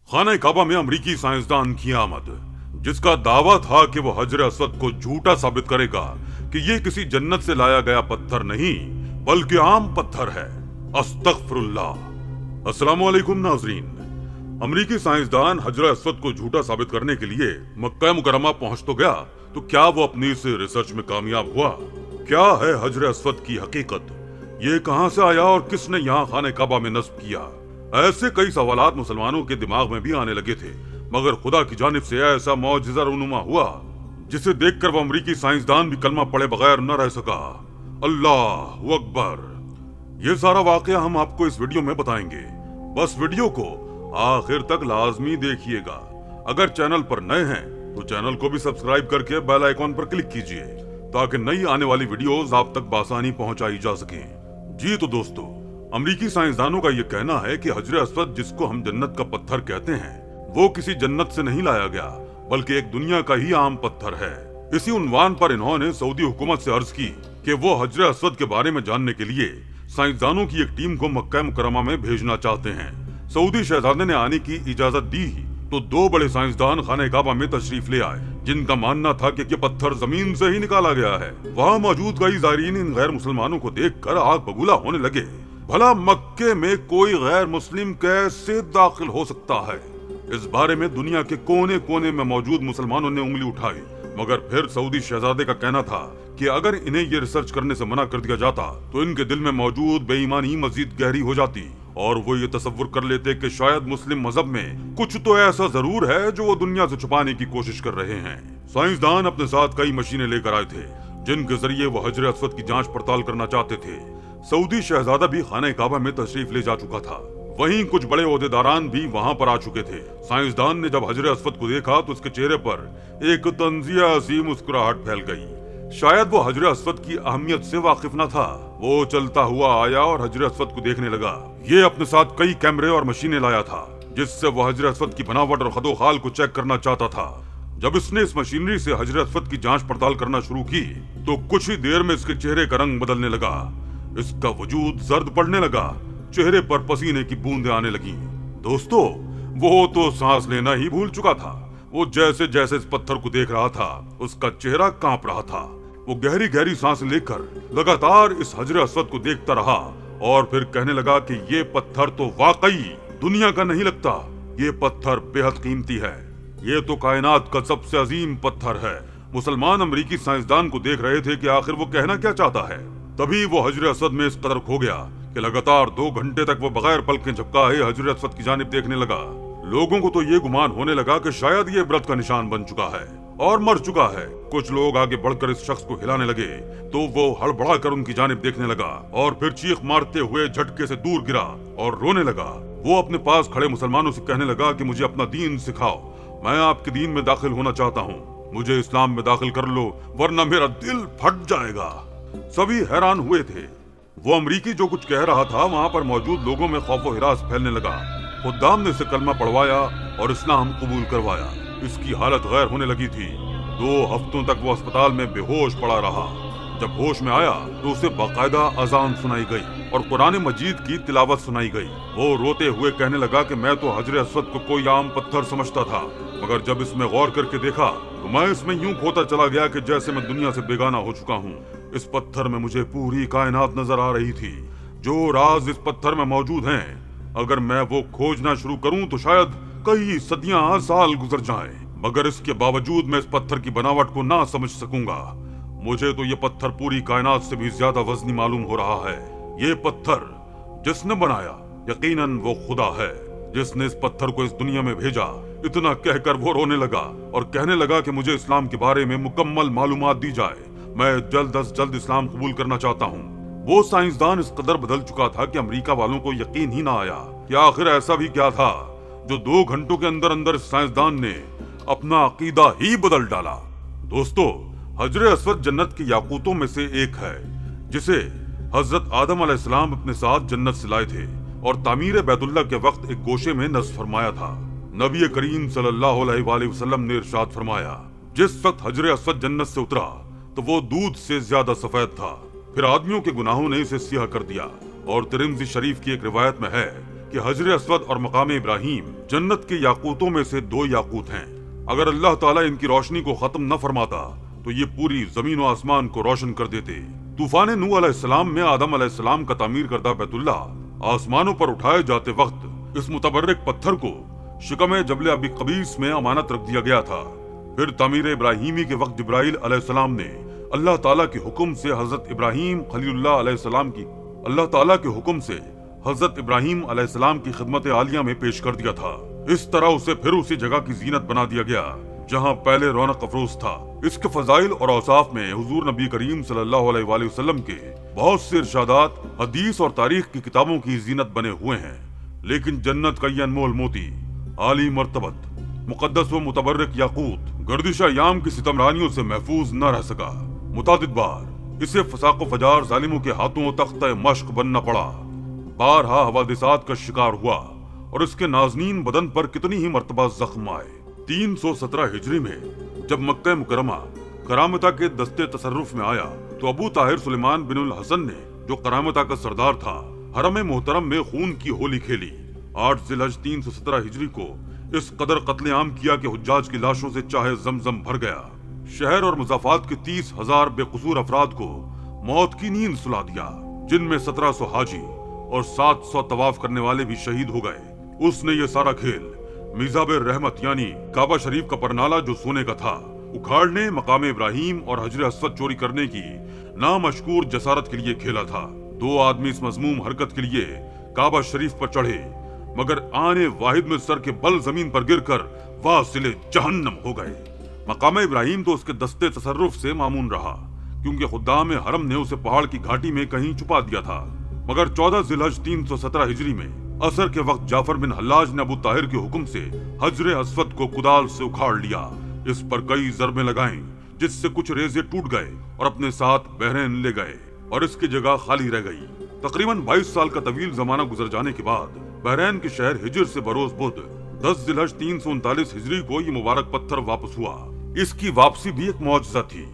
खाना काबा में अमरीकी साइंसदान की आमद, जिसका दावा था कि वो हजर असवद को झूठा साबित करेगा कि ये किसी जन्नत से लाया गया पत्थर नहीं बल्कि आम पत्थर है। अस्तगफिरुल्लाह। अस्सलामुअलैकुम नाजरीन। अमरीकी साइंसदान हजर असवद को झूठा साबित करने के लिए मक्का मुकर्रमा पहुंच तो गया, तो क्या वो अपनी इस रिसर्च में कामयाब हुआ? क्या है हजर असवद की हकीकत? ये कहां से आया और किसने यहाँ खाने काबा में नस्ब किया? ऐसे कई सवालात मुसलमानों के दिमाग में भी आने लगे थे, मगर खुदा की जानिब से ऐसा मौजिज़ा रूनुमा हुआ जिसे देखकर वो अमरीकी साइंसदान भी कलमा पढ़े बगैर न रह सका। अल्लाहु अकबर। ये सारा वाकया हम आपको इस वीडियो में बताएंगे, बस वीडियो को आखिर तक लाजमी देखिएगा। अगर चैनल पर नए हैं तो चैनल को भी सब्सक्राइब करके बेल आइकॉन पर क्लिक कीजिए ताकि नई आने वाली वीडियोस आप तक बासानी पहुंचाई जा सके। जी तो दोस्तों, अमरीकी साइंसदानों का ये कहना है कि हजर असवद, जिसको हम जन्नत का पत्थर कहते हैं, वो किसी जन्नत से नहीं लाया गया बल्कि एक दुनिया का ही आम पत्थर है। इसी उन्वान पर इन्होंने सऊदी हुकूमत से अर्ज की कि वो हजर असवद के बारे में जानने के लिए साइंसदानों की एक टीम को मक्का मुकर्रमा में भेजना चाहते हैं। सऊदी शहजादे ने आने की इजाजत दी तो दो बड़े साइंसदान खाने काबा में तशरीफ ले आए, जिनका मानना था कि ये पत्थर जमीन से ही निकाला गया है। वहाँ मौजूद कई ज़ायरीन इन गैर मुसलमानों को देखकर आग बबूला होने लगे। भला मक्के में कोई गैर मुस्लिम कैसे दाखिल हो सकता है? इस बारे में दुनिया के कोने कोने में मौजूद मुसलमानों ने उंगली उठाई, मगर फिर सऊदी शहजादे का कहना था कि अगर इन्हें ये रिसर्च करने से मना कर दिया जाता तो इनके दिल में मौजूद बेईमानी मजीद गहरी हो जाती और वो ये तसव्वुर कर लेते कि शायद मुस्लिम मजहब में कुछ तो ऐसा जरूर है जो वो दुनिया से छुपाने की कोशिश कर रहे हैं। साइंसदान अपने साथ कई मशीनें लेकर आए थे जिनके जरिए वो हजर असवद की जांच पड़ताल करना चाहते थे। सऊदी शहजादा भी खाने काबा में तशरीफ ले जा चुका था, वहीं कुछ बड़े ओहदेदारान भी वहां पर आ चुके थे। साइंसदान ने जब हजर असवद को देखा तो उसके चेहरे पर एक तंजिया सी मुस्कुराहट फैल गई। शायद वो हजर असवद की अहमियत से वाकिफ न था। वो चलता हुआ आया और हजर असवद को देखने लगा। ये अपने साथ कई कैमरे और मशीनें लाया था जिससे वो हजर असवद की बनावट और खदोखाल को चेक करना चाहता था। जब इसने इस मशीनरी से हजर असवद की जांच पड़ताल करना शुरू की तो कुछ ही देर में इसके चेहरे का रंग बदलने लगा। इसका वजूद जर्द पड़ने लगा, चेहरे पर पसीने की बूंदें आने लगी। दोस्तों, वो तो सांस लेना ही भूल चुका था। वो जैसे जैसे इस पत्थर को देख रहा था उसका चेहरा कांप रहा था। वो गहरी गहरी सांस लेकर लगातार इस हजर असवद को देखता रहा और फिर कहने लगा कि ये पत्थर तो वाकई दुनिया का नहीं लगता, ये पत्थर बेहद कीमती है, ये तो कायनात का सबसे अजीम पत्थर है। मुसलमान अमरीकी साइंसदान को देख रहे थे कि आखिर वो कहना क्या चाहता है। तभी वो हजर असवद में इस कदर खो गया कि लगातार 2 घंटे तक वो बगैर पलकें झपकाए हजर असवद की जानिब देखने लगा। लोगों को तो ये गुमान होने लगा कि शायद ये व्रत का निशान बन चुका है और मर चुका है। कुछ लोग आगे बढ़कर इस शख्स को हिलाने लगे तो वो हड़बड़ा कर उनकी जानिब देखने लगा और फिर चीख मारते हुए झटके से दूर गिरा और रोने लगा। वो अपने पास खड़े मुसलमानों से कहने लगा कि मुझे अपना दीन सिखाओ, मैं आपके दीन में दाखिल होना चाहता हूँ, मुझे इस्लाम में दाखिल कर लो वरना मेरा दिल फट जाएगा। सभी हैरान हुए थे। वो अमरीकी जो कुछ कह रहा था वहाँ पर मौजूद लोगों में खौफ व हिरास फैलने लगा। खुद्दाम ने इसे कलमा पढ़वाया और इस्लाम कबूल करवाया। इसकी हालत गैर होने लगी थी। 2 हफ्तों तक वो अस्पताल में बेहोश पड़ा रहा। जब होश में आया तो उसे बाकायदा अजान सुनाई गई और कुरान मजीद की तिलावत सुनाई गई। वो रोते हुए कहने लगा कि मैं तो हजर असवद को कोई आम पत्थर समझता था, मगर जब इसमें गौर करके देखा तो मैं इसमें यूं खोता चला गया कि जैसे मैं दुनिया से बेगाना हो चुका हूँ। इस पत्थर में मुझे पूरी कायनात नजर आ रही थी। जो राज इस पत्थर में मौजूद हैं, अगर मैं वो खोजना शुरू करूं तो शायद कई सदियां साल गुजर जाएं, मगर इसके बावजूद मैं इस पत्थर की बनावट को ना समझ सकूंगा। मुझे तो ये पत्थर पूरी कायनात से भी ज्यादा वजनी मालूम हो रहा है। ये पत्थर जिसने बनाया यकीनन वो खुदा है जिसने इस पत्थर को इस दुनिया में भेजा। इतना कहकर वो रोने लगा और कहने लगा कि मुझे इस्लाम के बारे में मुकम्मल मालूमात दी जाए, मैं जल्द अज जल्द इस्लाम कबूल करना चाहता हूँ। वो साइंसदान इस कदर बदल चुका था कि अमेरिका वालों को यकीन ही ना आया कि आखिर ऐसा भी क्या था जो 2 घंटों के अंदर अंदर साइंसदान ने अपना अकीदा ही बदल डाला। दोस्तों, हजर असवद जन्नत के याकूतों में से एक है जिसे हजरत आदम अलैहिस्सलाम अपने साथ जन्नत से लाए थे और तामीर बैतुल्लाह के वक्त एक गोशे में नस्ब फरमाया था। नबी करीम सल्लल्लाहु अलैहि वसल्लम ने इरशाद फरमाया, जिस वक्त हजर असवद जन्नत से उतरा तो वो दूध से ज्यादा सफेद था। फिर आदमियों के गुनाहों ने इसे सियाह कर दिया और तिरमिज़ी शरीफ की एक रिवायत में है کہ حجر اسود اور مقام ابراہیم جنت کے یاقوتوں میں سے 2 یاقوت ہیں۔ اگر اللہ تعالیٰ ان کی روشنی کو ختم نہ فرماتا تو یہ پوری زمین و آسمان کو روشن کر دیتے۔ طوفان نوح علیہ السلام میں آدم علیہ السلام کا تعمیر کردہ بیت اللہ آسمانوں پر اٹھائے جاتے وقت اس متبرک پتھر کو شکم جبل ابی قبیس میں امانت رکھ دیا گیا تھا۔ پھر تعمیر ابراہیمی کے وقت جبرائیل علیہ السلام نے اللہ تعالیٰ کے حکم سے حضرت ابراہیم خلیل اللہ علیہ السلام کی خدمت عالیہ میں پیش کر دیا تھا۔ اس طرح اسے پھر اسی جگہ کی زینت بنا دیا گیا جہاں پہلے رونق افروز تھا۔ اس کے فضائل اور اوصاف میں حضور نبی کریم صلی اللہ علیہ وآلہ وسلم کے بہت سے ارشادات حدیث اور تاریخ کی کتابوں کی زینت بنے ہوئے ہیں، لیکن جنت کا یہ انمول موتی، عالی مرتبت، مقدس و متبرک یاقوت گردش ایام کی ستمرانیوں سے محفوظ نہ رہ سکا۔ متعدد بار اسے فساق و فجار ظالموں کے ہاتھوں تختہ مشق بننا پڑا، بارہا حوادثات کا شکار ہوا اور اس کے نازنین بدن پر کتنی ہی مرتبہ زخم آئے۔ 317 ہجری میں جب مکہ مکرمہ کرامتہ کے دستے تصرف میں آیا تو ابو طاہر سلیمان بن الحسن نے، جو کرامتہ کا سردار تھا، حرم محترم میں خون کی ہولی کھیلی۔ 8 ذی الحج 317 ہجری کو اس قدر قتل عام کیا کہ حجاج کی لاشوں سے چاہے زمزم بھر گیا۔ شہر اور مضافات کے 30,000 بے قصور افراد کو موت کی نیند سلا دیا، جن میں 1700 حاجی اور 700 طواف کرنے والے بھی شہید ہو گئے۔ اس نے یہ سارا کھیل میزاب رحمت یعنی کعبہ شریف کا پرنالہ جو سونے کا تھا اکھاڑنے، مقام ابراہیم اور حجر اسود چوری کرنے کی نامشکور جسارت کے لیے کھیلا تھا۔ 2 آدمی اس مذموم حرکت کے لیے کعبہ شریف پر چڑھے، مگر آنے واحد میں سر کے بل زمین پر گر کر واصل جہنم ہو گئے۔ مقام ابراہیم تو اس کے دستے تصرف سے مامون رہا، کیونکہ خدام حرم نے اسے پہاڑ کی گھاٹی میں کہیں چھپا دیا تھا۔ مگر 14 ذی الحج 317 ہجری میں عصر کے وقت جعفر بن حلاج نے ابو طاہر کے حکم سے حجر اسود کو کدال سے اکھاڑ لیا، اس پر کئی ضربیں لگائیں جس سے کچھ ریزے ٹوٹ گئے اور اپنے ساتھ بحرین لے گئے اور اس کی جگہ خالی رہ گئی۔ تقریباً 22 سال کا طویل زمانہ گزر جانے کے بعد بحرین کے شہر ہجر سے بروز بدھ 10 ذی الحج 339 ہجری کو یہ مبارک پتھر واپس ہوا۔ اس کی واپسی بھی ایک معجزہ تھی۔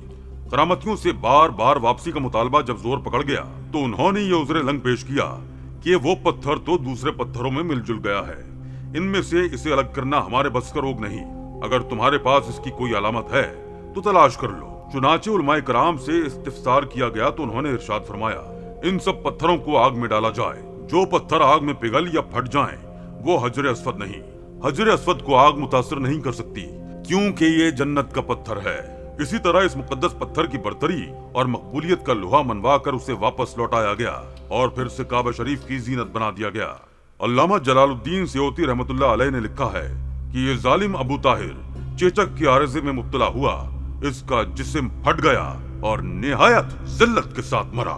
کرامتیوں سے بار بار واپسی کا مطالبہ جب زور پکڑ گیا تو انہوں نے یہ عذر لنگ پیش کیا کہ وہ پتھر تو دوسرے پتھروں میں مل جل گیا ہے، ان میں سے اسے الگ کرنا ہمارے بس کا روگ نہیں۔ اگر تمہارے پاس اس کی کوئی علامت ہے تو تلاش کر لو۔ چنانچہ علماء کرام سے استفسار کیا گیا تو انہوں نے ارشاد فرمایا، ان سب پتھروں کو آگ میں ڈالا جائے، جو پتھر آگ میں پگھل یا پھٹ جائیں وہ حجر اسود نہیں۔ حجر اسود کو آگ متاثر نہیں کر سکتی کیونکہ یہ جنت کا پتھر ہے۔ اسی طرح اس مقدس پتھر کی برتری اور مقبولیت کا لوہا منوا کر اسے واپس لوٹایا گیا اور پھر سے کعبہ شریف کی زینت بنا دیا گیا۔ علامہ جلال الدین سیوطی رحمۃ اللہ علیہ نے لکھا ہے کہ یہ ظالم ابو طاہر چیچک کی عارضے میں مبتلا ہوا، اس کا جسم پھٹ گیا اور نہایت ذلت کے ساتھ مرا۔